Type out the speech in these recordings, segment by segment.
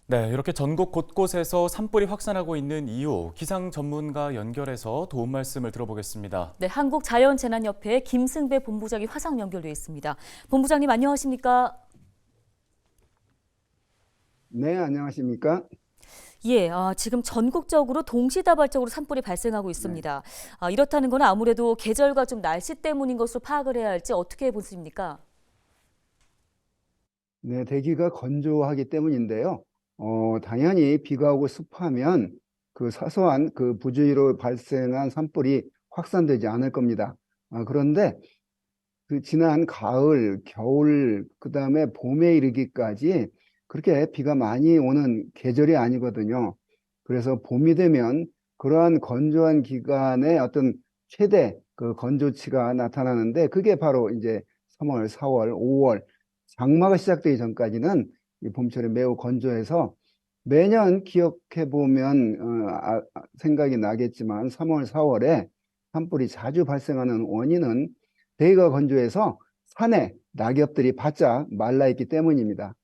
네, 이렇게 전국 곳곳에서 산불이 확산하고 있는 이유, 기상 전문가 연결해서 도움 말씀을 들어보겠습니다. 네, 한국자연재난협회 김승배 본부장이 화상 연결돼 있습니다. 본부장님 안녕하십니까? 네, 안녕하십니까? 예, 지금 전국적으로 동시다발적으로 산불이 발생하고 네. 있습니다. 이렇다는 건 아무래도 계절과 좀 날씨 때문인 것으로 파악을 해야 할지 어떻게 보십니까? 네, 대기가 건조하기 때문인데요. 당연히 비가 오고 습하면 그 사소한 그 부주의로 발생한 산불이 확산되지 않을 겁니다. 그런데 그 지난 가을, 겨울, 그다음에 봄에 이르기까지 그렇게 비가 많이 오는 계절이 아니거든요. 그래서 봄이 되면 그러한 건조한 기간에 어떤 최대 그 건조치가 나타나는데 그게 바로 이제 3월, 4월, 5월 장마가 시작되기 전까지는 이 봄철에 매우 건조해서 매년 기억해 보면 생각이 나겠지만 3월, 4월에 산불이 자주 발생하는 원인은 대기가 건조해서 산에 낙엽들이 바짝 말라있기 때문입니다.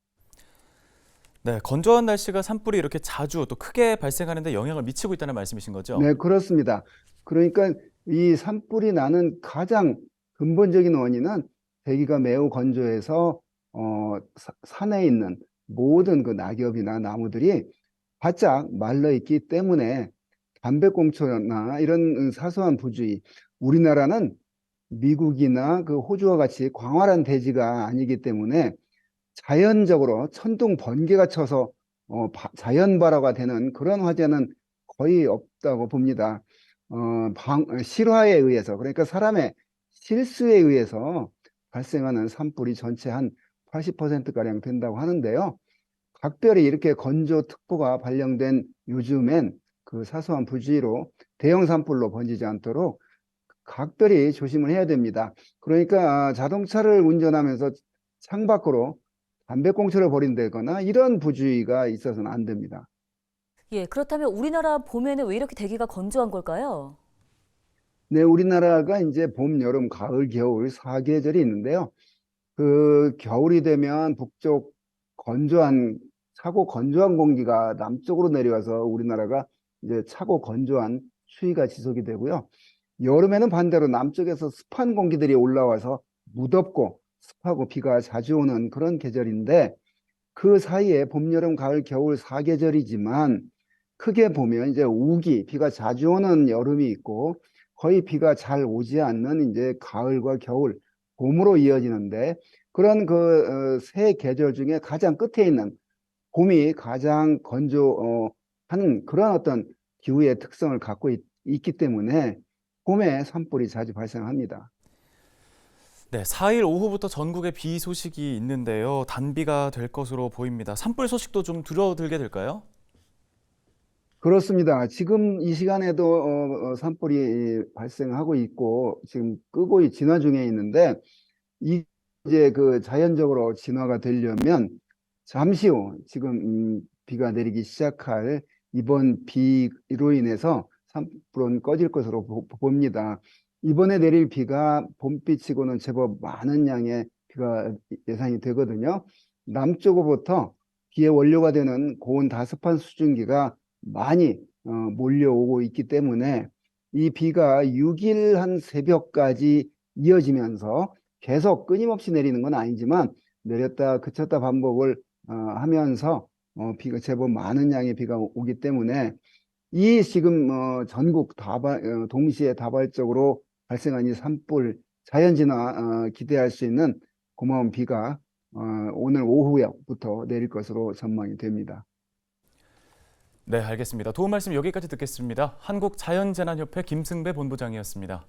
네, 건조한 날씨가 산불이 이렇게 자주 또 크게 발생하는 데 영향을 미치고 있다는 말씀이신 거죠? 네, 그렇습니다. 그러니까 이 산불이 나는 가장 근본적인 원인은 대기가 매우 건조해서 산에 있는 모든 그 낙엽이나 나무들이 바짝 말라있기 때문에 담배꽁초나 이런 사소한 부주의, 우리나라는 미국이나 그 호주와 같이 광활한 대지가 아니기 때문에 자연적으로 천둥 번개가 쳐서 자연발화가 되는 그런 화재는 거의 없다고 봅니다. 실화에 의해서, 그러니까 사람의 실수에 의해서 발생하는 산불이 전체 한 80%가량 된다고 하는데요. 각별히 이렇게 건조특보가 발령된 요즘엔 그 사소한 부주의로 대형 산불로 번지지 않도록 각별히 조심을 해야 됩니다. 그러니까 자동차를 운전하면서 창밖으로 담배꽁초를 버린다거나 이런 부주의가 있어서는 안 됩니다. 예, 그렇다면 우리나라 봄에는 왜 이렇게 대기가 건조한 걸까요? 네, 우리나라가 이제 봄, 여름, 가을, 겨울 4계절이 있는데요. 그 겨울이 되면 북쪽 차고 건조한 공기가 남쪽으로 내려와서 우리나라가 이제 차고 건조한 추위가 지속이 되고요. 여름에는 반대로 남쪽에서 습한 공기들이 올라와서 무덥고 습하고 비가 자주 오는 그런 계절인데 그 사이에 봄, 여름, 가을, 겨울 4계절이지만 크게 보면 이제 우기, 비가 자주 오는 여름이 있고 거의 비가 잘 오지 않는 이제 가을과 겨울, 봄으로 이어지는데 그런 그 세 계절 중에 가장 끝에 있는 봄이 가장 건조하는 그런 어떤 기후의 특성을 갖고 있기 때문에 봄에 산불이 자주 발생합니다. 네, 4일 오후부터 전국에 비 소식이 있는데요. 단비가 될 것으로 보입니다. 산불 소식도 좀 줄어들게 될까요? 그렇습니다. 지금 이 시간에도 산불이 발생하고 있고 지금 끄고 진화 중에 있는데 이제 그 자연적으로 진화가 되려면 잠시 후 지금 비가 내리기 시작할 이번 비로 인해서 산불은 꺼질 것으로 봅니다. 이번에 내릴 비가 봄비치고는 제법 많은 양의 비가 예상이 되거든요. 남쪽으로부터 비의 원료가 되는 고온 다습한 수증기가 많이 몰려오고 있기 때문에 이 비가 6일 한 새벽까지 이어지면서 계속 끊임없이 내리는 건 아니지만 내렸다 그쳤다 반복을 하면서 비가 제법 많은 양의 비가 오기 때문에 이 지금 전국 동시에 다발적으로 발생한 이 산불 자연진화 기대할 수 있는 고마운 비가 오늘 오후부터 내릴 것으로 전망이 됩니다. 네, 알겠습니다. 도움 말씀 여기까지 듣겠습니다. 한국자연재난협회 김승배 본부장이었습니다.